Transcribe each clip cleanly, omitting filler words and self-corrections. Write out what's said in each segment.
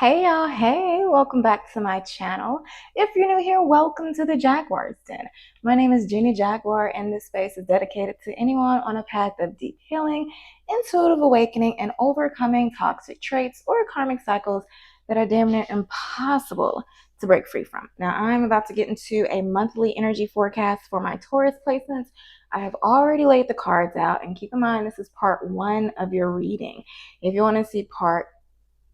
Hey y'all, hey, welcome back to my channel. If you're new here, welcome to the Jaguar's Den. My name is Jenny Jaguar, and this space is dedicated to anyone on a path of deep healing, intuitive awakening, and overcoming toxic traits or karmic cycles that are damn near impossible to break free from. Now, I'm about to get into a monthly energy forecast for my Taurus placements. I have already laid the cards out, and keep in mind this is part one of your reading. If you want to see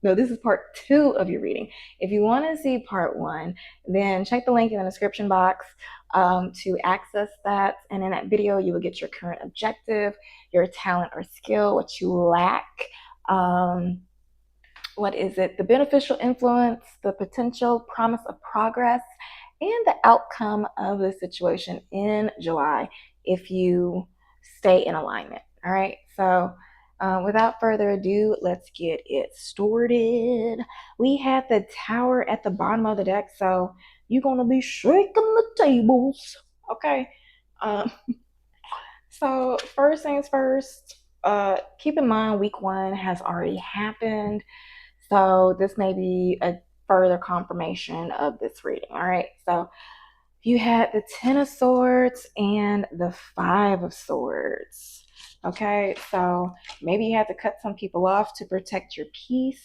this is part two of your reading. If you want to see part one, then check the link in the description box to access that. And in that video, you will get your current objective, your talent or skill, what you lack. The beneficial influence, the potential promise of progress, and the outcome of the situation in July if you stay in alignment. All right. So without further ado, let's get it started. We had the Tower at the bottom of the deck, so you're going to be shaking the tables. Okay. So first things first, keep in mind week one has already happened. So this may be a further confirmation of this reading. All right. So you had the Ten of Swords and the Five of Swords. Okay, so maybe you had to cut some people off to protect your peace.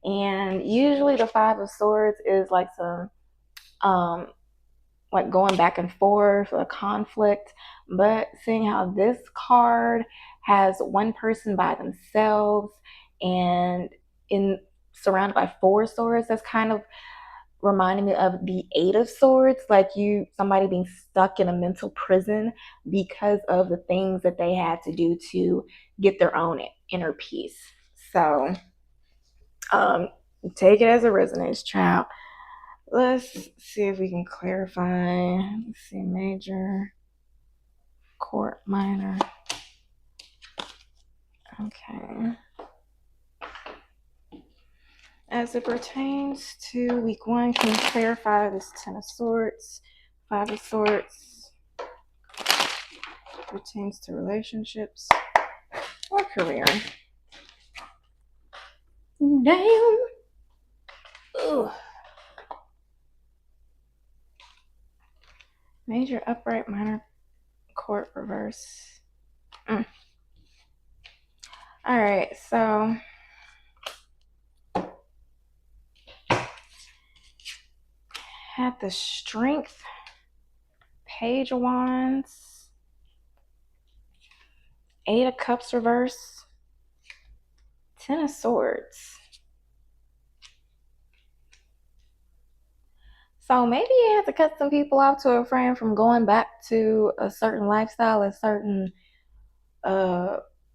And usually the Five of Swords is like some like going back and forth, a conflict. But seeing how this card has one person by themselves and in surrounded by four swords, that's kind of reminding me of the Eight of Swords, like somebody being stuck in a mental prison because of the things that they had to do to get their own inner peace. So take it as it resonates, child. Let's see if we can clarify. Let's see, major, court, minor. Okay. As it pertains to week one, can you clarify this Ten of Swords, Five of Swords? Pertains to relationships or career. Damn. Ugh. Major, upright, minor, court, reverse. All right, so had the Strength, Page of Wands, Eight of Cups reverse, Ten of Swords. So maybe you had to cut some people off to refrain from going back to a certain lifestyle, a certain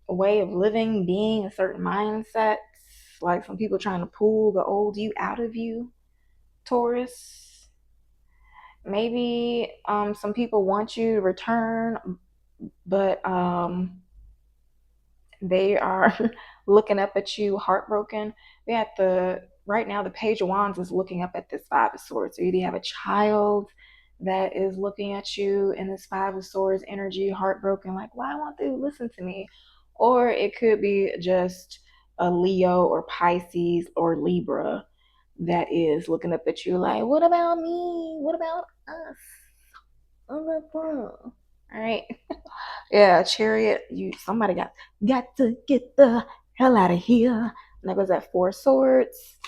way of living, being, a certain mindset. Like some people trying to pull the old you out of you, Taurus. Maybe some people want you to return, but they are looking up at you heartbroken. Right now the Page of Wands is looking up at this Five of Swords. So you have a child that is looking at you in this Five of Swords energy, heartbroken, like, why won't they listen to me? Or it could be just a Leo or Pisces or Libra that is looking up at you like, what about me? What about us? All right. Yeah, Chariot, somebody got to get the hell out of here. And that goes that Four Swords.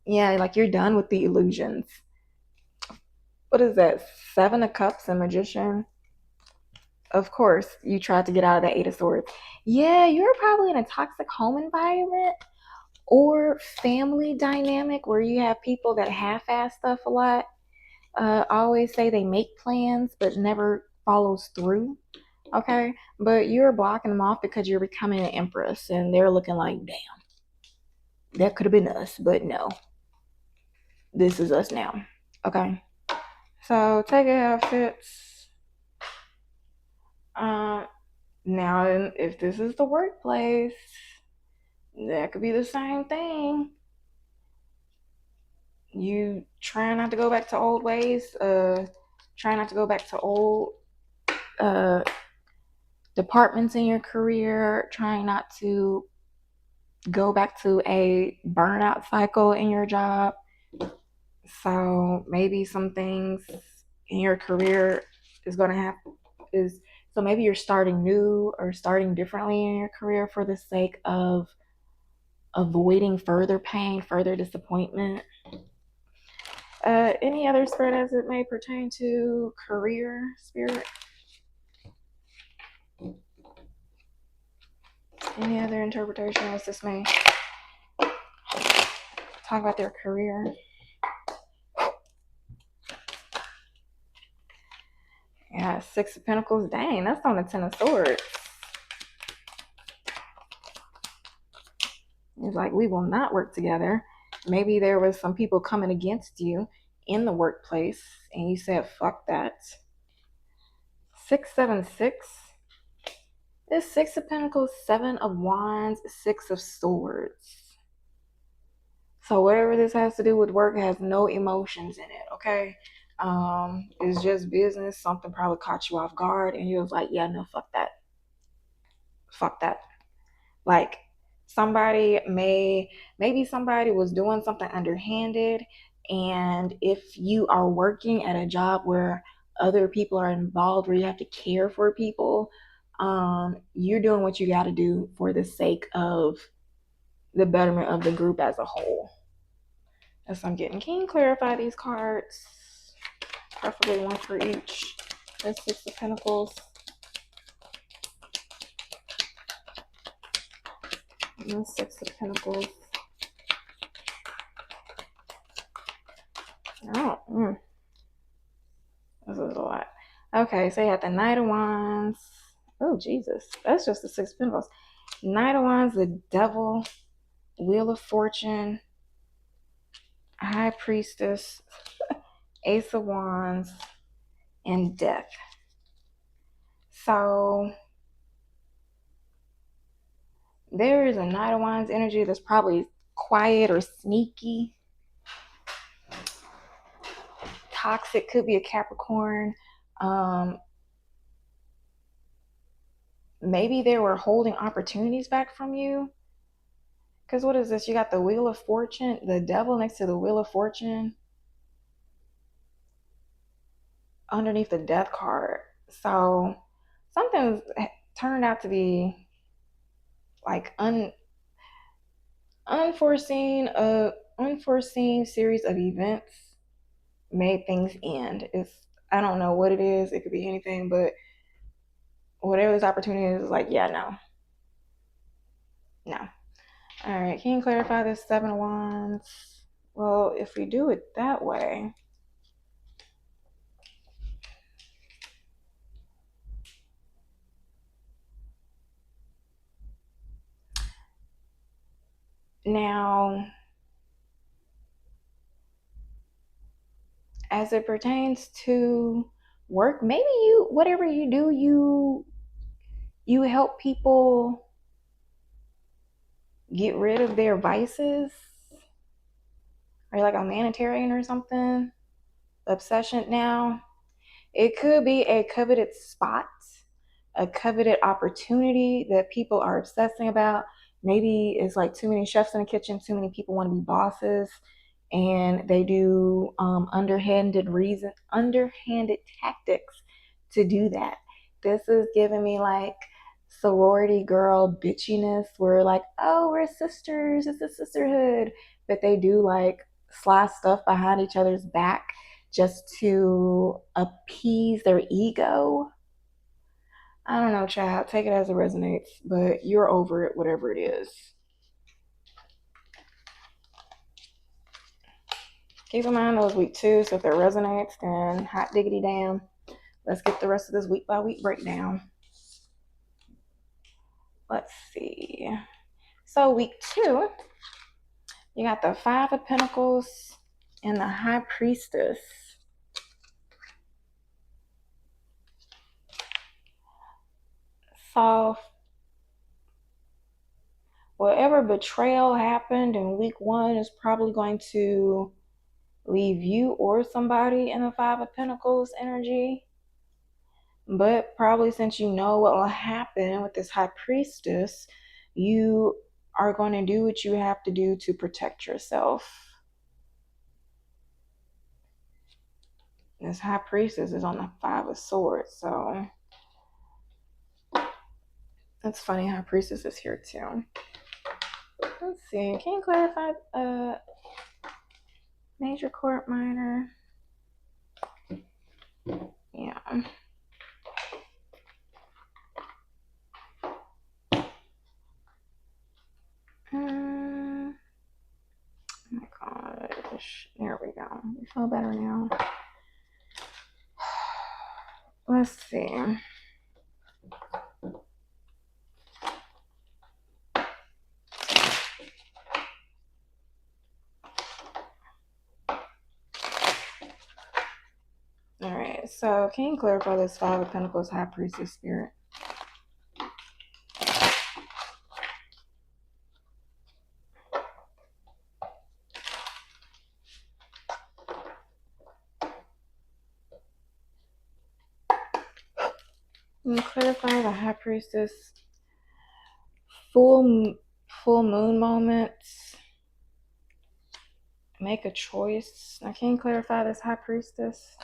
Yeah, like you're done with the illusions. What is that? Seven of Cups and Magician. Of course, you tried to get out of the Eight of Swords. Yeah, you're probably in a toxic home environment or family dynamic where you have people that half-ass stuff a lot. Always say they make plans but never follows through. Okay, but you're blocking them off because you're becoming an empress and they're looking like, damn, that could have been us, but no, this is us now. Okay, so take it how it fits. Now if this is the workplace, that could be the same thing. You try not to go back to old ways, try not to go back to old departments in your career, trying not to go back to a burnout cycle in your job. So maybe some things in your career is going to happen is so maybe you're starting new or starting differently in your career for the sake of avoiding further pain, further disappointment. Any other spirit as it may pertain to career spirit? Any other interpretation as this may talk about their career? Yeah, Six of Pentacles. Dang, that's on the Ten of Swords. It's like, we will not work together. Maybe there was some people coming against you in the workplace and you said, fuck that. 676. This Six of Pentacles, Seven of Wands, Six of Swords. So whatever this has to do with work has no emotions in it, okay? It's just business. Something probably caught you off guard and you was like, yeah, no, fuck that. Fuck that. Like, maybe somebody was doing something underhanded, and if you are working at a job where other people are involved, where you have to care for people, you're doing what you got to do for the sake of the betterment of the group as a whole. As I'm getting, can you clarify these cards? Preferably one for each. The Six of Pentacles. And Six of Pentacles. Oh, this is a lot. Okay, so you have the Knight of Wands. Oh, Jesus. That's just the Six of Pentacles. Knight of Wands, the Devil, Wheel of Fortune, High Priestess, Ace of Wands, and Death. So there is a Knight of Wands energy that's probably quiet or sneaky. Toxic, could be a Capricorn. Maybe they were holding opportunities back from you. Because what is this? You got the Wheel of Fortune, the Devil next to the Wheel of Fortune, underneath the Death card. So something turned out to be like unforeseen series of events made things end. I don't know what it is. It could be anything, but whatever this opportunity is like, yeah, no. All right, can you clarify this Seven of Wands? Well, if we do it that way, now, as it pertains to work, maybe whatever you do, you help people get rid of their vices. Are you like a humanitarian or something? Obsession now. It could be a coveted spot, a coveted opportunity that people are obsessing about. Maybe it's like too many chefs in the kitchen, too many people want to be bosses, and they do underhanded tactics to do that. This is giving me like sorority girl bitchiness, where like, oh, we're sisters, it's a sisterhood, but they do like sly stuff behind each other's back just to appease their ego. I don't know, child. Take it as it resonates, but you're over it, whatever it is. Keep in mind those week 2, so if it resonates, then hot diggity damn. Let's get the rest of this week by week breakdown. Let's see. So week 2, you got the Five of Pentacles and the High Priestess. So whatever betrayal happened in week 1 is probably going to leave you or somebody in the Five of Pentacles energy. But probably since you know what will happen with this High Priestess, you are going to do what you have to do to protect yourself. This High Priestess is on the Five of Swords, so it's funny. High Priestess is here too. Let's see. Can you clarify major court, minor? Yeah. Oh my gosh. There we go. You feel better now. Let's see. Alright, so can you clarify this Five of Pentacles High Priestess spirit? Can you clarify the High Priestess full moon moments? Make a choice. Now, can you clarify this High Priestess?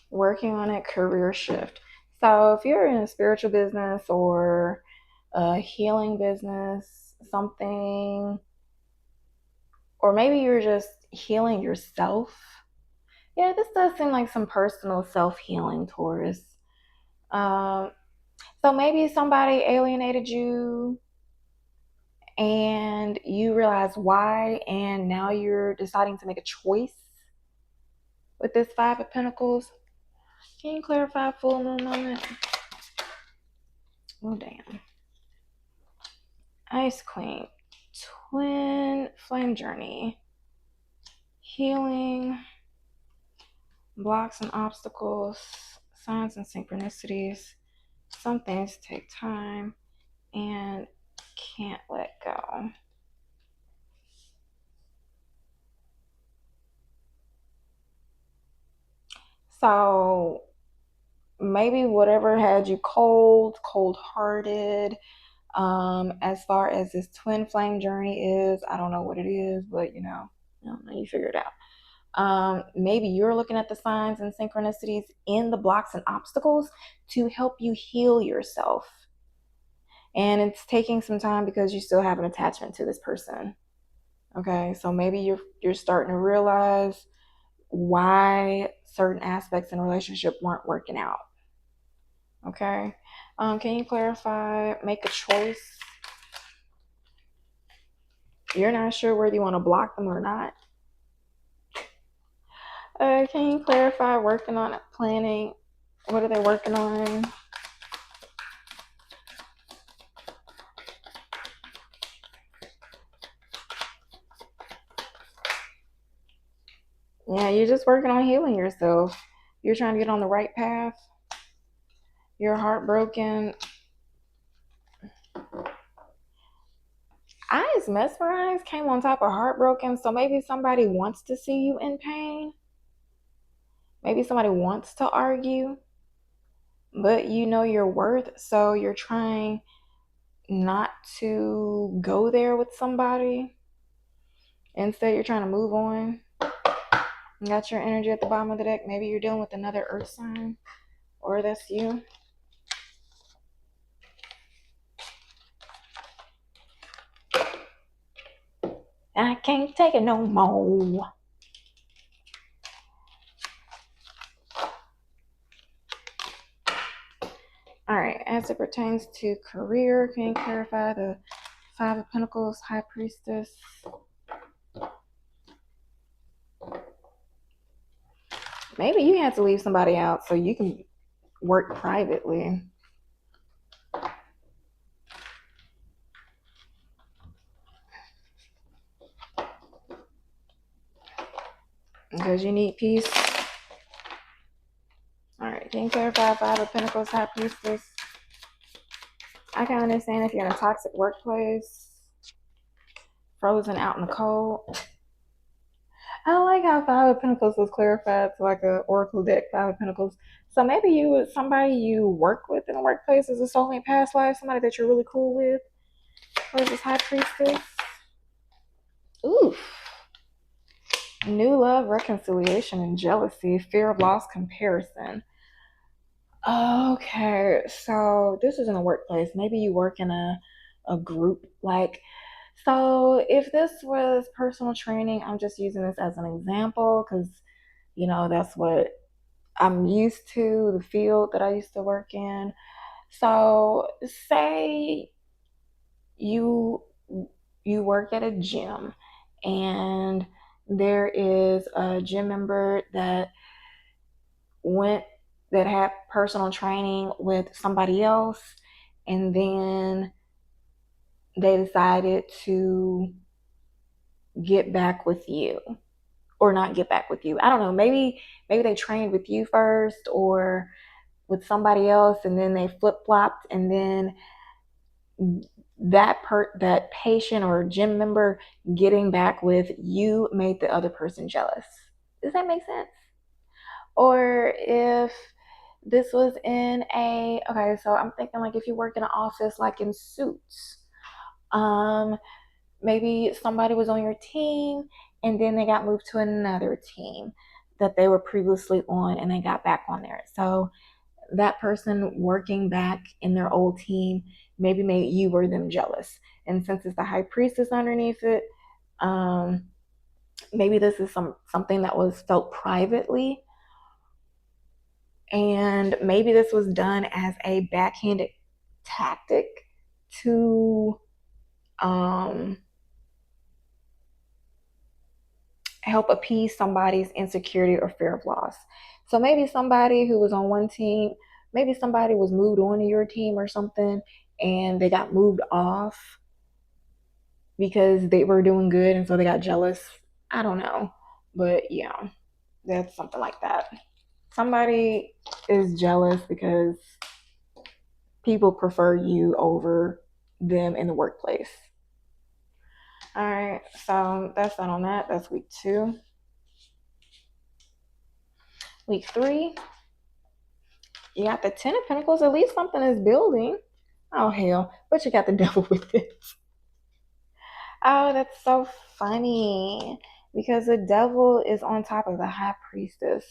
Working on a career shift. So if you're in a spiritual business or a healing business, something, or maybe you're just healing yourself. Yeah, this does seem like some personal self-healing, Taurus. So maybe somebody alienated you and you realize why, and now you're deciding to make a choice with this Five of Pentacles. Can you clarify full moon moment? Oh, damn. Ice Queen. Twin flame journey. Healing. Blocks and obstacles. Signs and synchronicities. Some things take time and can't let go. So maybe whatever had you cold-hearted, as far as this twin flame journey is, I don't know what it is, but you figure it out. Maybe you're looking at the signs and synchronicities in the blocks and obstacles to help you heal yourself. And it's taking some time because you still have an attachment to this person. Okay, so maybe you're starting to realize why certain aspects in a relationship weren't working out. Okay, can you clarify, make a choice? You're not sure whether you want to block them or not. Can you clarify, working on it, planning? What are they working on? Yeah, you're just working on healing yourself. You're trying to get on the right path. You're heartbroken. Eyes mesmerized came on top of heartbroken. So maybe somebody wants to see you in pain. Maybe somebody wants to argue, but you know your worth. So you're trying not to go there with somebody. Instead, you're trying to move on. You got your energy at the bottom of the deck. Maybe you're dealing with another earth sign, or that's you. I can't take it no more. All right, as it pertains to career, can you clarify the Five of Pentacles, High Priestess? Maybe you had to leave somebody out so you can work privately. Because you need peace. All right, can you clarify Five of Pentacles, High Priestess? I can understand if you're in a toxic workplace, frozen out in the cold. I like how Five of Pentacles was clarified to like a Oracle deck, Five of Pentacles. So maybe somebody you work with in the workplace is a soulmate past life, somebody that you're really cool with. What is this high priestess? Ooh. New love, reconciliation, and jealousy, fear of loss, comparison. Okay, so this is in the workplace. Maybe you work in a group. Like, so if this was personal training, I'm just using this as an example because, that's what I'm used to, the field that I used to work in. So say you you work at a gym and there is a gym member went that had personal training with somebody else, and then they decided to get back with you, or not get back with you. I don't know, maybe they trained with you first or with somebody else, and then they flip-flopped, and then that patient or gym member getting back with you made the other person jealous. Does that make sense? Or if this was in okay, so I'm thinking like if you work in an office like in suits, maybe somebody was on your team and then they got moved to another team that they were previously on and they got back on there. So that person working back in their old team maybe made you or them jealous. And since it's the high priestess underneath it, maybe this is something that was felt privately, and maybe this was done as a backhanded tactic to help appease somebody's insecurity or fear of loss. So maybe somebody who was on one team, maybe somebody was moved on to your team or something, and they got moved off because they were doing good, and so they got jealous. I don't know. But yeah, that's something like that. Somebody is jealous because people prefer you over them in the workplace. All right, so that's not on that. That's week 2. Week 3, you got the 10 of Pentacles. At least something is building. Oh, hell. But you got the devil with it. Oh, that's so funny. Because the devil is on top of the high priestess.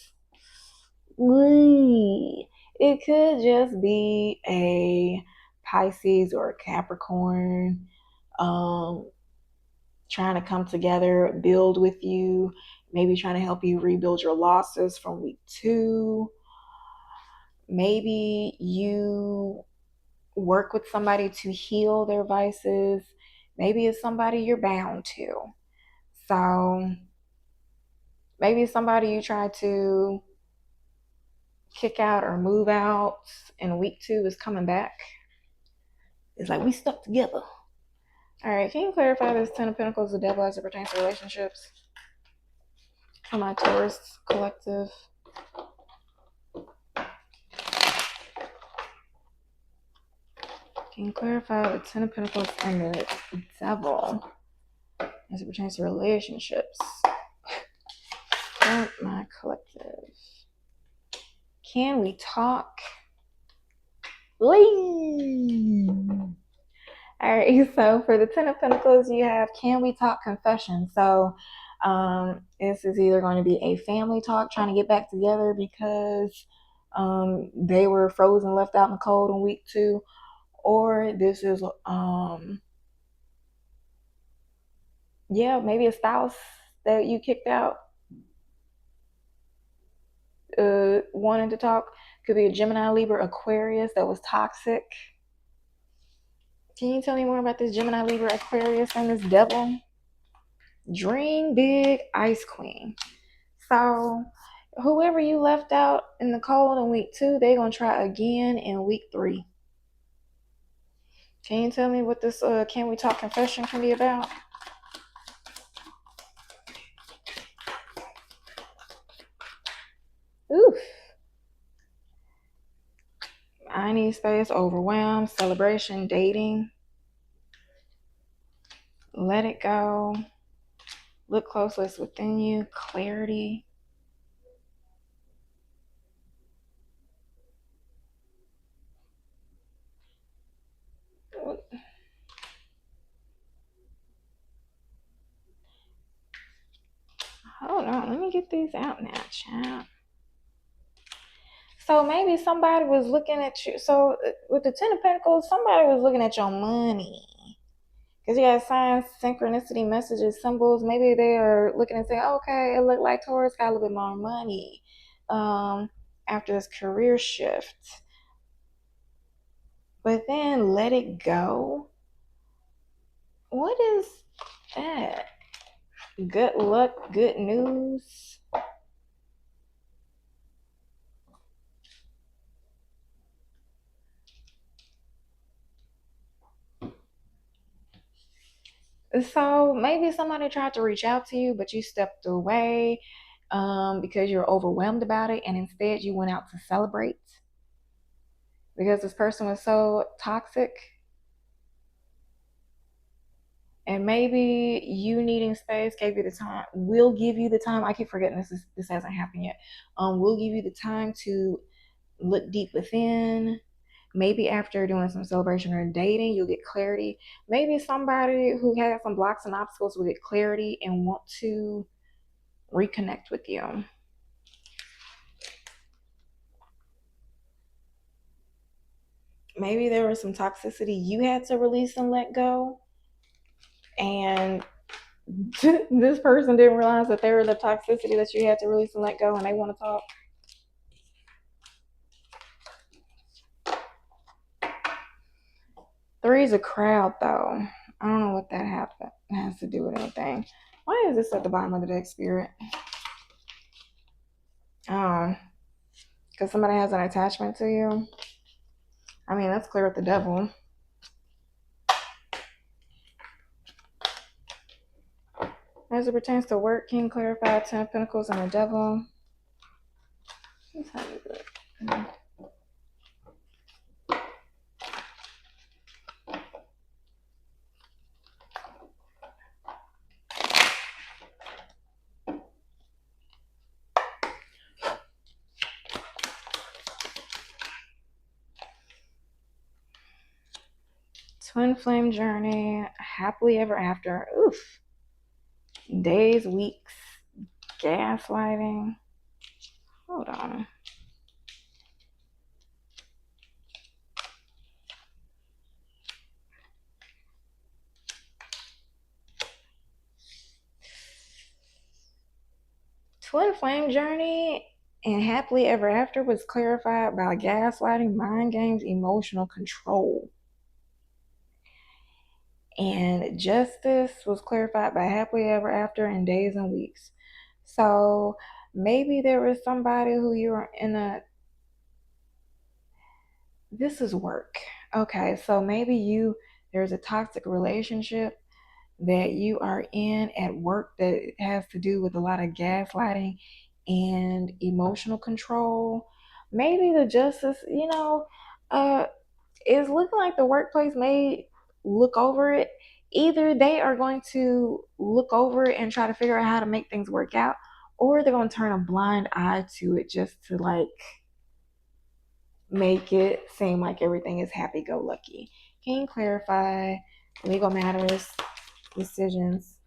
It could just be a Pisces or a Capricorn trying to come together, build with you, maybe trying to help you rebuild your losses from week 2. Maybe you work with somebody to heal their vices. Maybe it's somebody you're bound to. So maybe it's somebody you try to kick out or move out, and week 2 is coming back. It's like we stuck together. All right, can you clarify this 10 of Pentacles, the devil, as it pertains to relationships for my Taurus collective? Can you clarify the 10 of Pentacles and the devil as it pertains to relationships for my collective? Can we talk? Leave. All right, so for the 10 of Pentacles, you have can we talk confession. So this is either going to be a family talk, trying to get back together because they were frozen, left out in the cold in week 2, or this is maybe a spouse that you kicked out wanting to talk. Could be a Gemini, Libra, Aquarius that was toxic. Can you tell me more about this Gemini, Libra, Aquarius, and this devil? Dream big, Ice Queen. So whoever you left out in the cold in week 2, they're going to try again in week 3. Can you tell me what this can we talk confession can be about? Oof. I need space, overwhelmed, celebration, dating. Let it go. Look closest within you, clarity. get these out now, child. So maybe somebody was looking at you. So with the Ten of Pentacles, somebody was looking at your money. Because you got signs, synchronicity, messages, symbols. Maybe they are looking and saying, okay, it looked like Taurus got a little bit more money after this career shift. But then let it go. What is that? Good luck, good news. So maybe somebody tried to reach out to you, but you stepped away because you're overwhelmed about it, and instead you went out to celebrate because this person was so toxic. And maybe you needing space gave you the time. We'll give you the time. I keep forgetting this hasn't happened yet. We'll give you the time to look deep within. Maybe after doing some celebration or dating, you'll get clarity. Maybe somebody who had some blocks and obstacles will get clarity and want to reconnect with you. Maybe there was some toxicity you had to release and let go. And this person didn't realize that they were the toxicity that you had to release and let go, and they want to talk. Three's a crowd, though. I don't know what that has to do with anything. Why is this at the bottom of the deck, Spirit? Because somebody has an attachment to you. I mean, that's clear with the devil. As it pertains to work, King clarified, Ten of Pentacles and the devil. Let's have a look. Twin flame journey, happily ever after. Oof. Days, weeks, gaslighting. Hold on. Twin flame journey and happily ever after was clarified by gaslighting, mind games, emotional control. And justice was clarified by happily ever after and days and weeks. So maybe there was somebody who you were in this is work. Okay, so maybe there's a toxic relationship that you are in at work that has to do with a lot of gaslighting and emotional control. Maybe the justice, is looking like the workplace may look over it. Either they are going to look over it and try to figure out how to make things work out, or they're going to turn a blind eye to it just to make it seem like everything is happy-go-lucky. Can you clarify legal matters, decisions?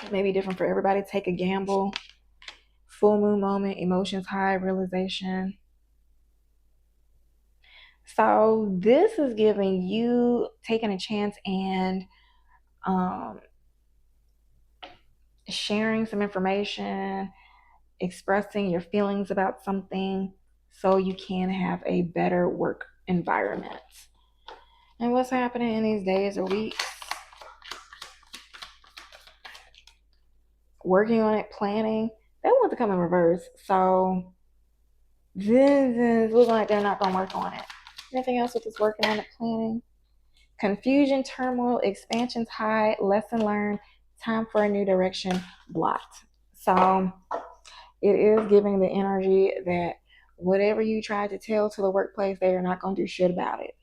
It may be different for everybody. Take a gamble. Full moon moment, emotions high, realization. So this is giving you taking a chance and sharing some information, expressing your feelings about something so you can have a better work environment. And what's happening in these days or weeks? Working on it, planning. They want to come in reverse. So this is looking like they're not going to work on it. Anything else with this working on it, planning? Confusion, turmoil, expansions high, lesson learned, time for a new direction, blocked. So it is giving the energy that whatever you try to tell to the workplace, they are not going to do shit about it.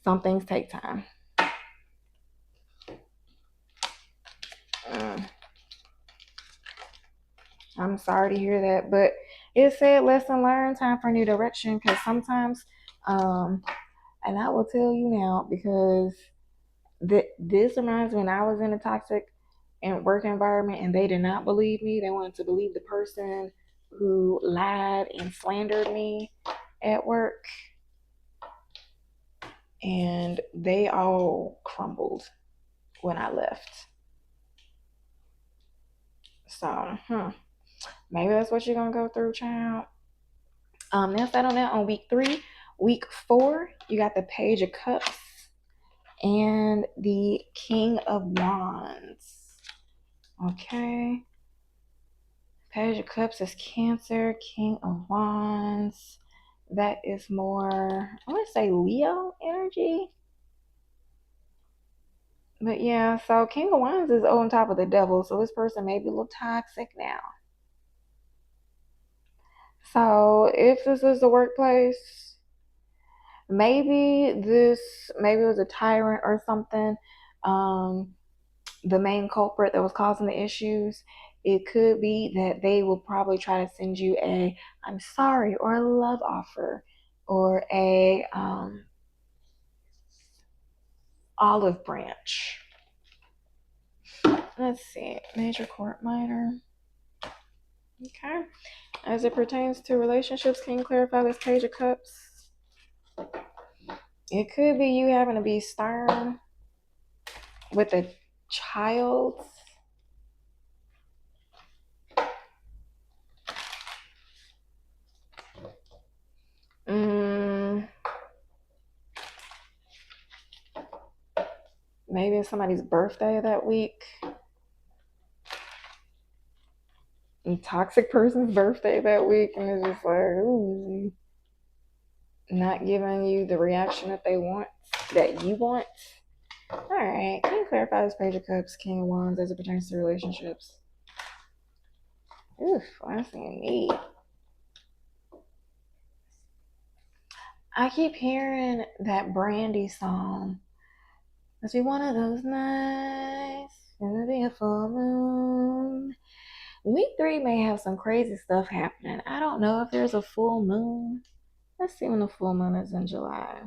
Some things take time. I'm sorry to hear that, but it said lesson learned, time for a new direction, because sometimes, and I will tell you now, because this reminds me when I was in a toxic in work environment and they did not believe me. They wanted to believe the person who lied and slandered me at work. And they all crumbled when I left. So, maybe that's what you're gonna go through, child. That's that on that on week 3. Week 4, you got the Page of Cups and the King of Wands. Okay. Page of Cups is Cancer, King of Wands. That is more, I want to say Leo energy. But yeah, so King of Wands is on top of the devil, so this person may be a little toxic now. So if this is the workplace, maybe it was a tyrant or something. The main culprit that was causing the issues. It could be that they will probably try to send you a I'm sorry or a love offer or a olive branch. Let's see, major court minor. Okay. As it pertains to relationships, can you clarify this Page of Cups? It could be you having to be stern with a child. Maybe it's somebody's birthday that week. A toxic person's birthday that week, and it's just like, ooh, not giving you the reaction that you want. All right, can you clarify this Page of Cups, King of Wands, as it pertains to relationships? Oof, last thing I need. I keep hearing that Brandy song. Must be one of those nights. Gonna be a full moon. Week 3 may have some crazy stuff happening. I don't know if there's a full moon. Let's see when the full moon is in July.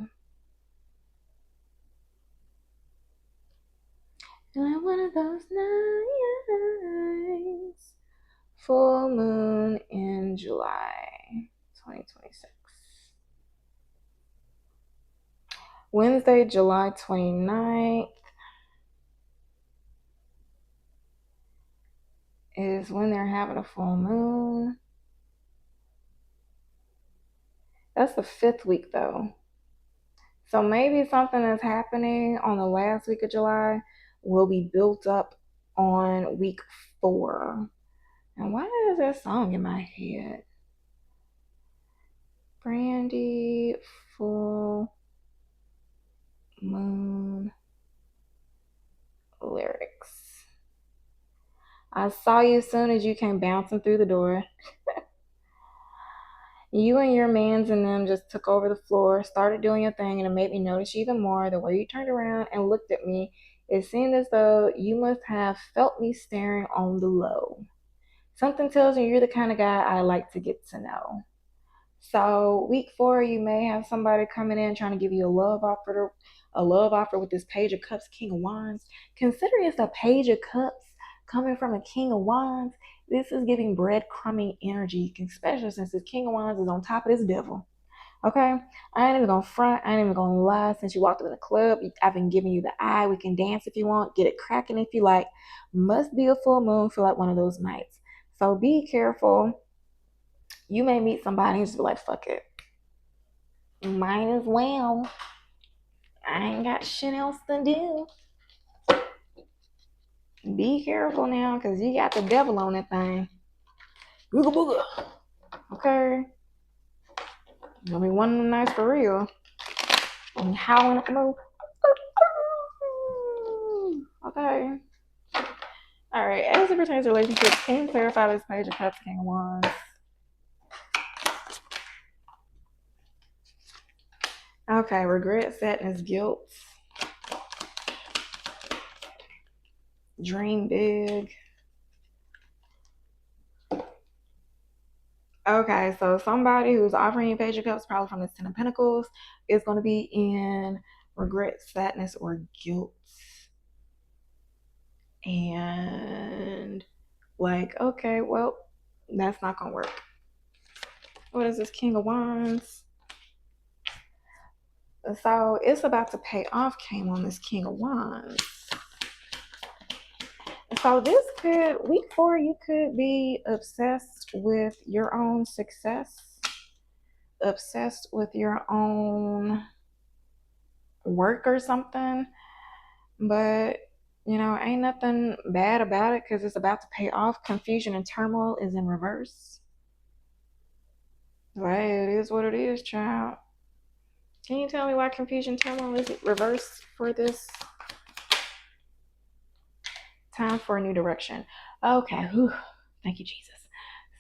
And one of those nights. Full moon in July 2026. Wednesday, July 29th is when they're having a full moon. That's the 5th week though. So maybe something that's happening on the last week of July will be built up on week 4. And why is that song in my head? Brandy, full moon lyrics. I saw you as soon as you came bouncing through the door. You and your mans and them just took over the floor, started doing your thing, and it made me notice you even more. The way you turned around and looked at me, it seemed as though you must have felt me staring on the low. Something tells me you're the kind of guy I like to get to know. So week 4, you may have somebody coming in trying to give you a love offer with this Page of Cups, King of Wands. Considering it's a Page of Cups coming from a King of Wands, this is giving breadcrumbing energy, especially since this King of Wands is on top of this devil. Okay, I ain't even gonna front. I ain't even gonna lie. Since you walked up in the club, I've been giving you the eye. We can dance if you want, get it cracking if you like. Must be a full moon for like one of those nights. So be careful. You may meet somebody and just be like, fuck it. Might as well. I ain't got shit else to do. Be careful now, because you got the devil on that thing. Booga booga. Okay? Gonna be one of them nights for real. And howling at the moon. Okay? Alright, as it pertains to relationships, can you clarify this Page of Cups, King of Wands? Okay, regret, sadness, guilt. Dream big. Okay, so somebody who's offering you Page of Cups, probably from the Ten of Pentacles, is going to be in regret, sadness, or guilt. and like, okay, well, that's not gonna work. What is this? King of Wands. So it's about to pay off, came on this King of Wands. So this could, week 4, you could be obsessed with your own success, obsessed with your own work or something. But, you know, ain't nothing bad about it because it's about to pay off. Confusion and turmoil is in reverse. Right, it is what it is, child. Can you tell me why confusion turmoil is reversed for this? Time for a new direction. Okay. Whew. Thank you, Jesus.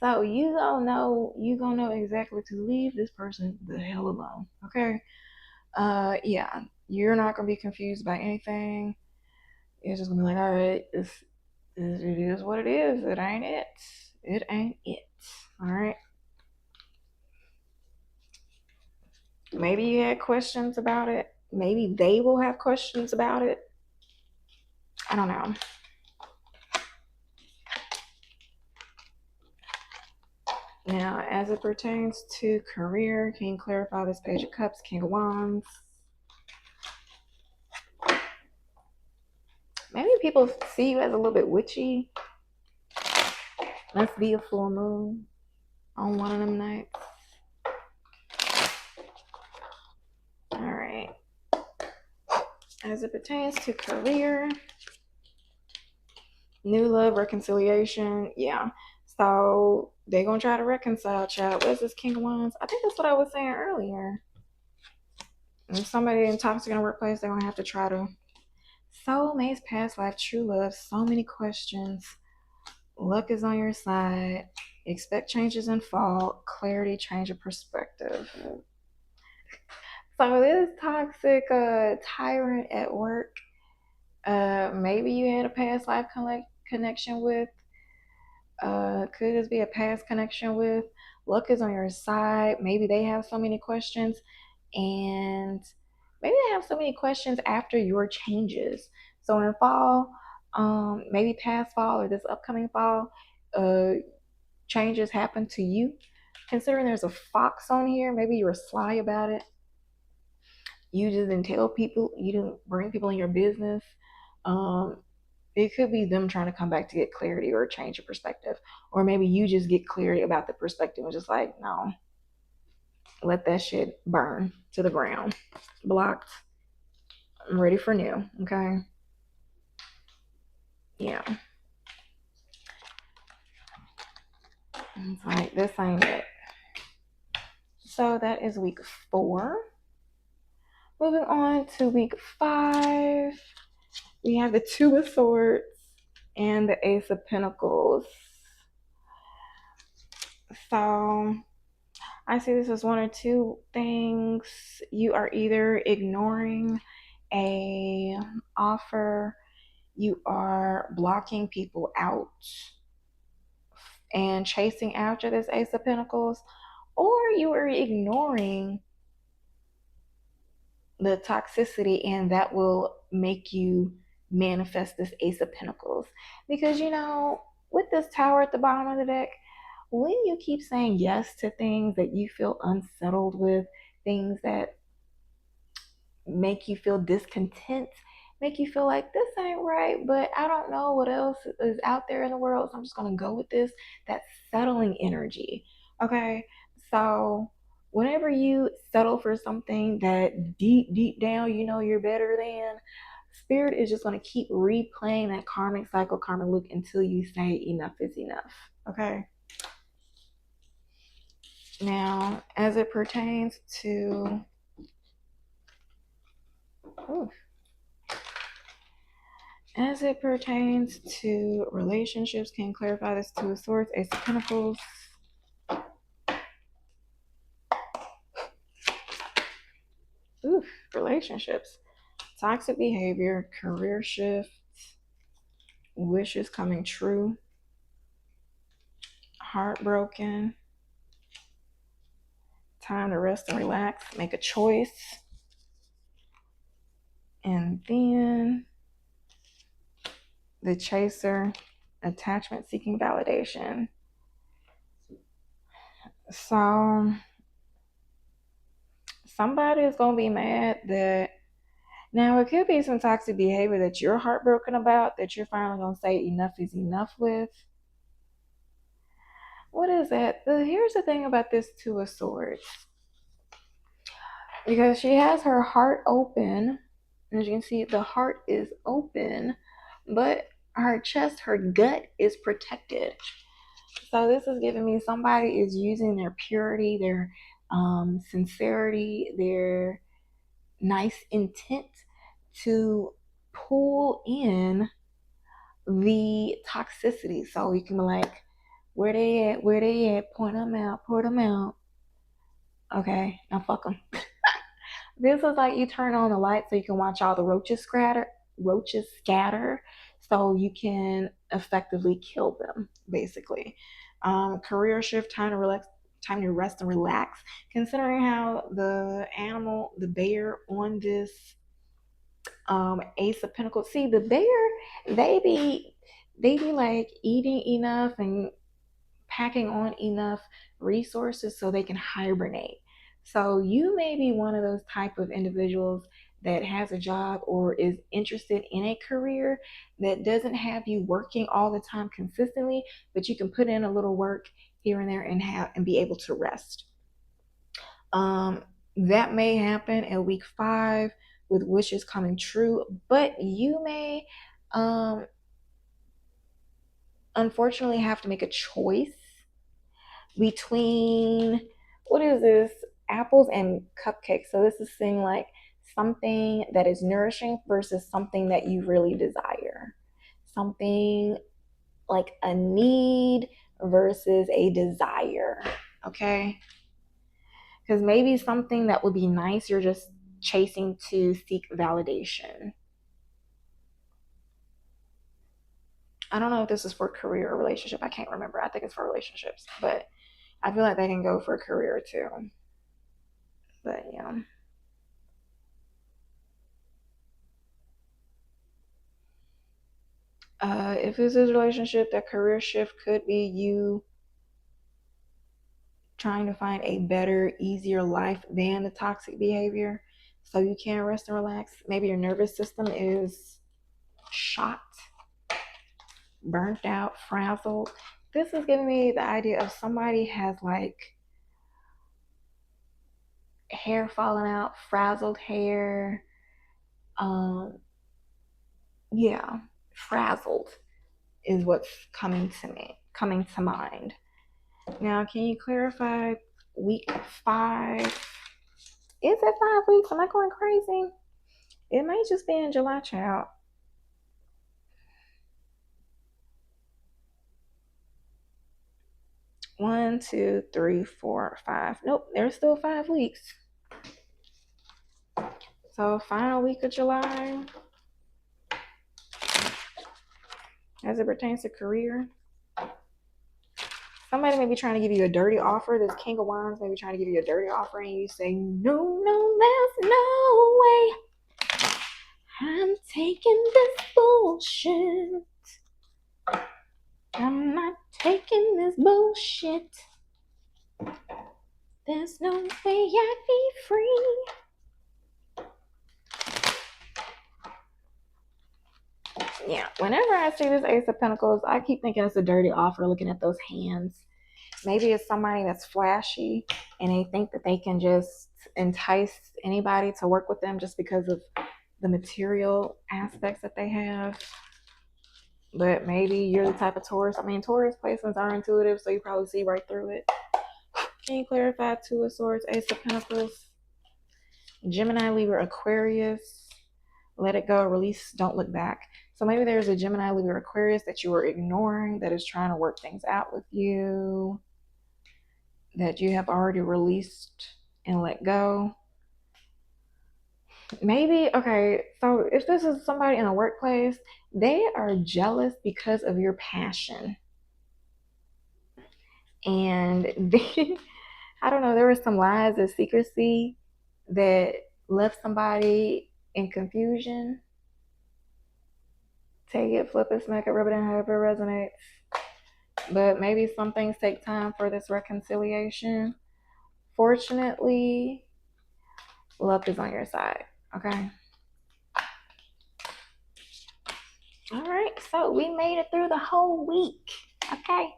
So you gonna know exactly to leave this person the hell alone. Okay. Yeah. You're not gonna be confused by anything. It's just gonna be like, all right, it is what it is. It ain't it. It ain't it. All right. Maybe you had questions about it. Maybe they will have questions about it. I don't know. Now, as it pertains to career, can you clarify this Page of Cups, King of Wands? Maybe people see you as a little bit witchy. Must be a full moon on one of them nights. All right. As it pertains to career, new love, reconciliation. Yeah. So they're going to try to reconcile, child. What's this King of Wands? I think that's what I was saying earlier. If somebody in toxic in a workplace, they're going to have to try to. Soulmates, past life, true love, so many questions. Luck is on your side. Expect changes in fall. Clarity, change of perspective. So this toxic tyrant at work, maybe you had a past life connection with. Could this be a past connection with? Luck is on your side. Maybe they have so many questions, and maybe they have so many questions after your changes. So in fall, maybe past fall or this upcoming fall, changes happen to you. Considering there's a fox on here, maybe you were sly about it. You just didn't tell people. You didn't bring people in your business. Um, it could be them trying to come back to get clarity or change your perspective, or maybe you just get clarity about the perspective and just like, no, let that shit burn to the ground. Blocked. I'm ready for new. Okay. Yeah. It's like this ain't it. So that is week 4. Moving on to week 5, we have the Two of Swords and the Ace of Pentacles. So I see this as one or two things. You are either ignoring a offer, you are blocking people out and chasing after this Ace of Pentacles, or you are ignoring the toxicity, and that will make you manifest this Ace of Pentacles. Because, you know, with this Tower at the bottom of the deck, when you keep saying yes to things that you feel unsettled with, things that make you feel discontent, make you feel like this ain't right, but I don't know what else is out there in the world, so I'm just going to go with this. That settling energy. Okay. So whenever you settle for something that deep down, you know you're better than, Spirit is just going to keep replaying that karmic cycle, karmic loop until you say enough is enough. Okay. Now, as it pertains to relationships, can you clarify this? Two of Swords, Ace of Pentacles. Relationships. Toxic behavior, career shift, wishes coming true, heartbroken, time to rest and relax, make a choice. And then The chaser, attachment seeking validation. So somebody is going to be mad that now it could be some toxic behavior that you're heartbroken about that you're finally going to say enough is enough with. What is that? Here's the thing about this Two of Swords. Because she has her heart open. As you can see, the heart is open, but her chest, her gut is protected. So this is giving me somebody is using their purity, their sincerity, their nice intent to pull in the toxicity. So you can be like, where they at? Where they at? Point them out. Point them out. Okay, now fuck them. This is like you turn on the light so you can watch all the roaches scatter, so you can effectively kill them, basically. Career shift, time to relax, time to rest and relax. Considering how the animal, the bear on this Ace of Pentacles, see the bear, they be like eating enough and packing on enough resources so they can hibernate. So you may be one of those type of individuals that has a job or is interested in a career that doesn't have you working all the time consistently, but you can put in a little work here and there and be able to rest. That may happen in week 5 with wishes coming true, but you may unfortunately have to make a choice between, what is this, apples and cupcakes. So this is saying like something that is nourishing versus something that you really desire, something like a need versus a desire. Okay, because maybe something that would be nice, you're just chasing to seek validation. I don't know if this is for career or relationship. I can't remember. I think it's for relationships, but I feel like they can go for a career too. But yeah. If this is a relationship, that career shift could be you trying to find a better, easier life than the toxic behavior so you can rest and relax. Maybe your nervous system is shot, burnt out, frazzled. This is giving me the idea of somebody has like hair falling out, frazzled hair. Yeah, frazzled is what's coming to mind. Now, can you clarify week 5? Is it 5 weeks? Am I going crazy? It might just be in July, child. One, two, three, 4, 5. Nope, there's still 5 weeks. So final week of July, as it pertains to career. Somebody may be trying to give you a dirty offer. This King of Wands may be trying to give you a dirty offer, and you say, no, there's no way I'm taking this bullshit. I'm not taking this bullshit. There's no way I'd be free. Yeah, whenever I see this Ace of Pentacles, I keep thinking it's a dirty offer looking at those hands. Maybe it's somebody that's flashy and they think that they can just entice anybody to work with them just because of the material aspects that they have. But maybe you're the type of Taurus. I mean, Taurus placements are intuitive, so you probably see right through it. Can you clarify? 2 of Swords, Ace of Pentacles, Gemini, Libra, Aquarius. Let it go, release, don't look back. So maybe there's a Gemini, Libra, Aquarius that you are ignoring that is trying to work things out with you, that you have already released and let go. Maybe, okay, so if this is somebody in a workplace, they are jealous because of your passion. And they, I don't know, there were some lies of secrecy that left somebody in confusion Take it, flip it, smack it, rub it in, however it resonates. But maybe some things take time for this reconciliation. Fortunately, love is on your side. Okay. All right. So we made it through the whole week. Okay.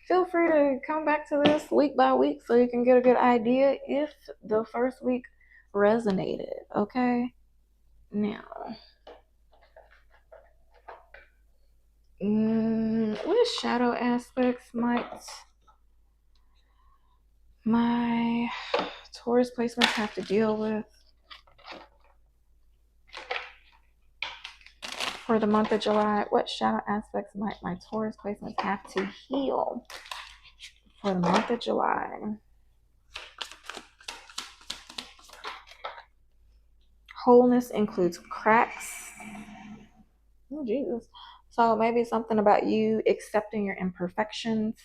Feel free to come back to this week by week so you can get a good idea if the first week resonated. Okay. Now, what shadow aspects might my Taurus placements have to deal with for the month of July? What shadow aspects might my Taurus placements have to heal for the month of July? Wholeness includes cracks. Oh, Jesus. So maybe something about you accepting your imperfections,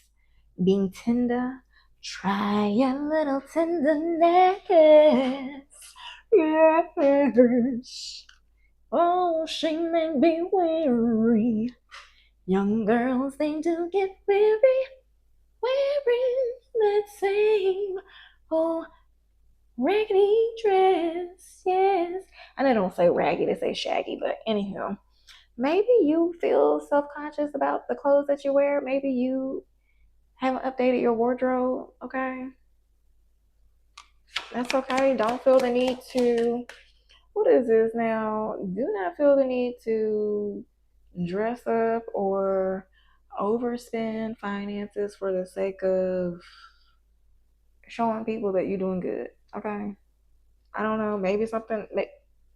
being tender. Try a little tenderness. Yes. Oh, she may be weary. Young girls, they do get weary. Wearing that same old raggedy dress. Yes. And they don't say raggedy, they say shaggy, but anywho. Maybe you feel self-conscious about the clothes that you wear. Maybe you haven't updated your wardrobe. Okay. That's okay. Don't feel the need to, what is this now? Do not feel the need to dress up or overspend finances for the sake of showing people that you're doing good. Okay. I don't know. Maybe something,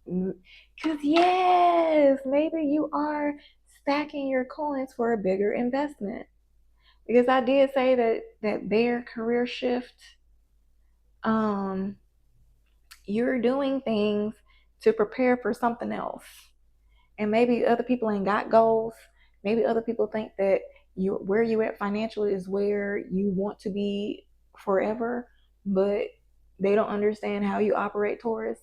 because yes, maybe you are stacking your coins for a bigger investment. Because I did say that their career shift, you're doing things to prepare for something else. And maybe other people ain't got goals. Maybe other people think that you where you at financially is where you want to be forever, but they don't understand how you operate, Taurus.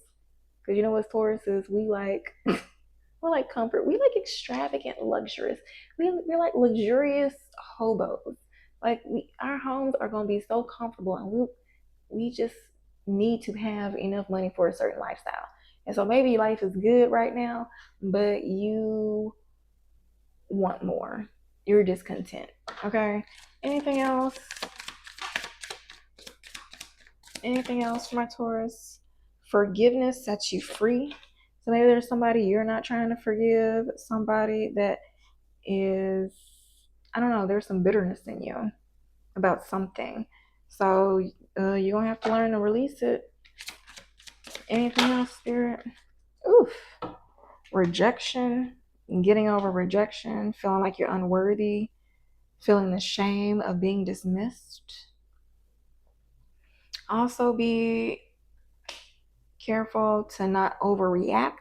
Because you know what Taurus is? We like we like comfort. We like extravagant luxurious. We're like luxurious hobos. Like our homes are gonna be so comfortable, and we just need to have enough money for a certain lifestyle. And so maybe life is good right now, but you want more. You're discontent. Okay. Anything else? Anything else for my Taurus? Forgiveness sets you free. So maybe there's somebody you're not trying to forgive, somebody that is, I don't know, there's some bitterness in you about something. So you're going to have to learn to release it. Anything else, Spirit? Oof. Rejection, getting over rejection, feeling like you're unworthy, feeling the shame of being dismissed. Also, be careful to not overreact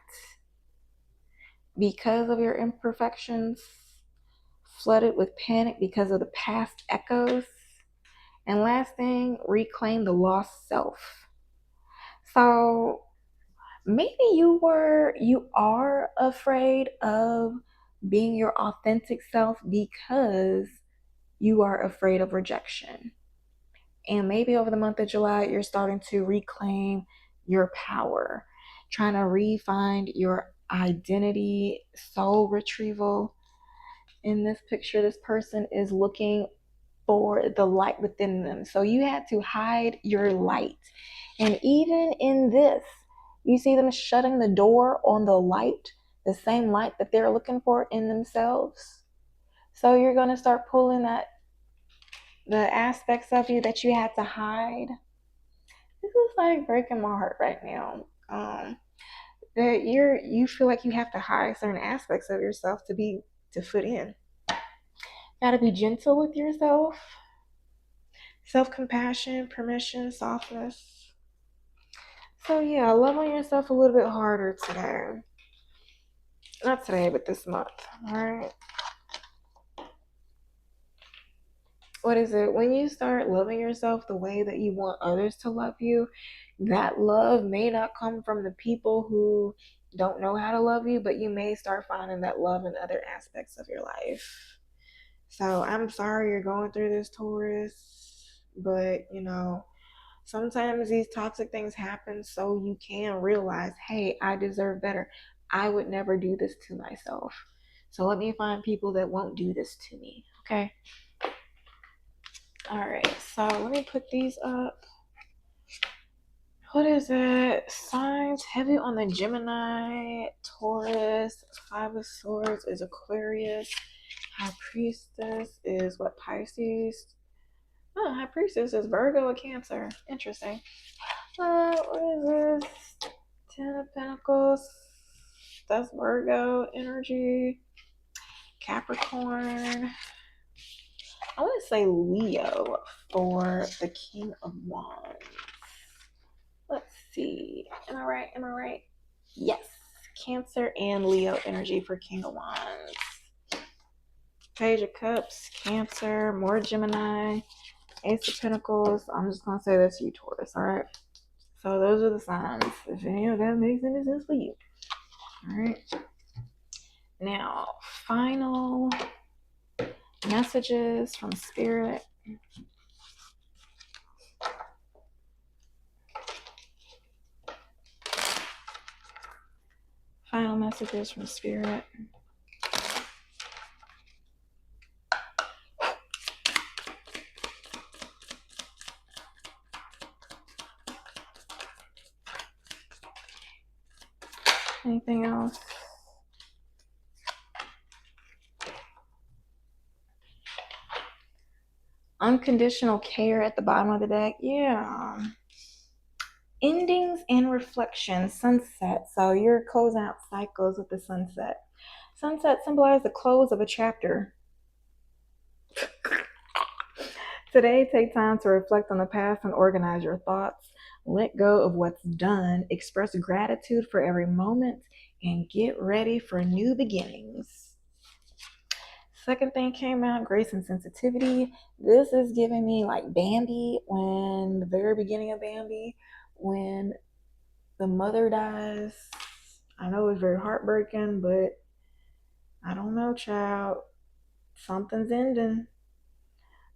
because of your imperfections, flooded with panic because of the past echoes. And last thing, reclaim the lost self. So maybe you are afraid of being your authentic self because you are afraid of rejection. And maybe over the month of July, you're starting to reclaim your power, trying to refine your identity, soul retrieval. In this picture, this person is looking for the light within them. So you had to hide your light. And even in this, you see them shutting the door on the light, the same light that they're looking for in themselves. So you're going to start pulling the aspects of you that you had to hide. This is like breaking my heart right now. That you feel like you have to hide certain aspects of yourself to fit in. Gotta be gentle with yourself. Self-compassion, permission, softness. So yeah, love on yourself a little bit harder today. Not today, but this month. Alright. What is it? When you start loving yourself the way that you want others to love you, that love may not come from the people who don't know how to love you, but you may start finding that love in other aspects of your life. So I'm sorry you're going through this, Taurus, but sometimes these toxic things happen so you can realize, hey, I deserve better. I would never do this to myself. So let me find people that won't do this to me. Okay. All right. So let me put these up. What is it? Signs heavy on the Gemini, Taurus, Five of Swords is Aquarius, High Priestess is what, Pisces? Oh, High Priestess is Virgo or Cancer. Interesting. What is this? Ten of Pentacles. That's Virgo energy. Capricorn. I want to say Leo for the King of Wands. Let's see. Am I right? Yes. Cancer and Leo energy for King of Wands. Page of Cups, Cancer, more Gemini, Ace of Pentacles. I'm just going to say that's you, Taurus, all right? So those are the signs. If any of that makes any sense for you. All right. Now, final messages from Spirit. Final messages from Spirit. Anything else? Unconditional care at the bottom of the deck. Yeah. Endings and reflections. Sunset. So you're closing out cycles with the sunset. Sunset symbolizes the close of a chapter. Today, take time to reflect on the past and organize your thoughts. Let go of what's done. Express gratitude for every moment and get ready for new beginnings. Second thing came out, grace and sensitivity. This is giving me like Bambi, when the very beginning of Bambi, when the mother dies. I know it's very heartbreaking, but I don't know, child. Something's ending.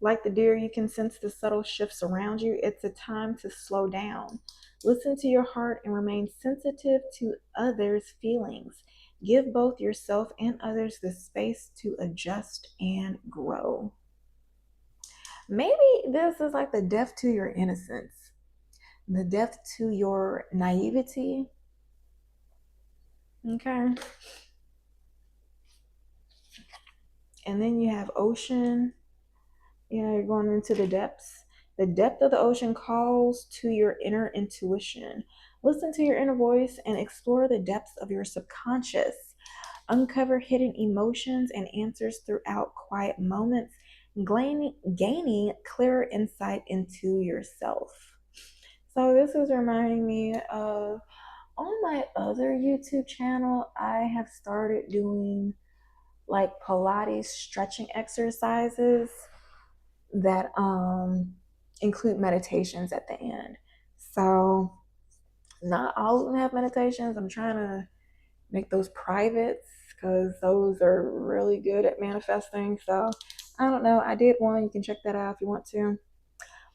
Like the deer, you can sense the subtle shifts around you. It's a time to slow down. Listen to your heart and remain sensitive to others' feelings. Give both yourself and others the space to adjust and grow. Maybe this is like the death to your innocence, the death to your naivety. Okay. And then you have ocean. You're going into the depths. The depth of the ocean calls to your inner intuition. Listen to your inner voice and explore the depths of your subconscious. Uncover hidden emotions and answers throughout quiet moments, gaining clearer insight into yourself. So this is reminding me of, on my other YouTube channel, I have started doing like Pilates stretching exercises that include meditations at the end. So not all of them have meditations. I'm trying to make those privates because those are really good at manifesting. So I don't know. I did one. You can check that out if you want to.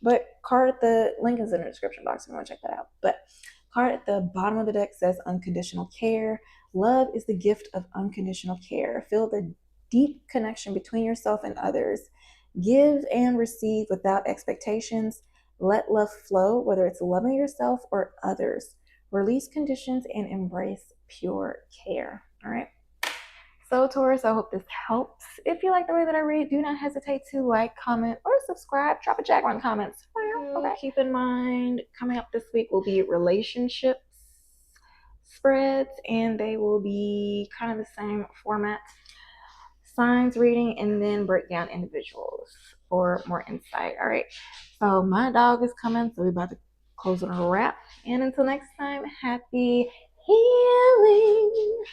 But the link is in the description box if you want to check that out. But card at the bottom of the deck says unconditional care. Love is the gift of unconditional care. Feel the deep connection between yourself and others. Give and receive without expectations. Let love flow, whether it's loving yourself or others. Release conditions and embrace pure care. All right. So, Taurus, I hope this helps. If you like the way that I read, do not hesitate to like, comment, or subscribe. Drop a Jaguar in the comments. Okay. Keep in mind, coming up this week will be relationships spreads, and they will be kind of the same format. Signs reading, and then break down individuals for more insight. All right. So my dog is coming, so we're about to close on a wrap. And until next time, happy healing.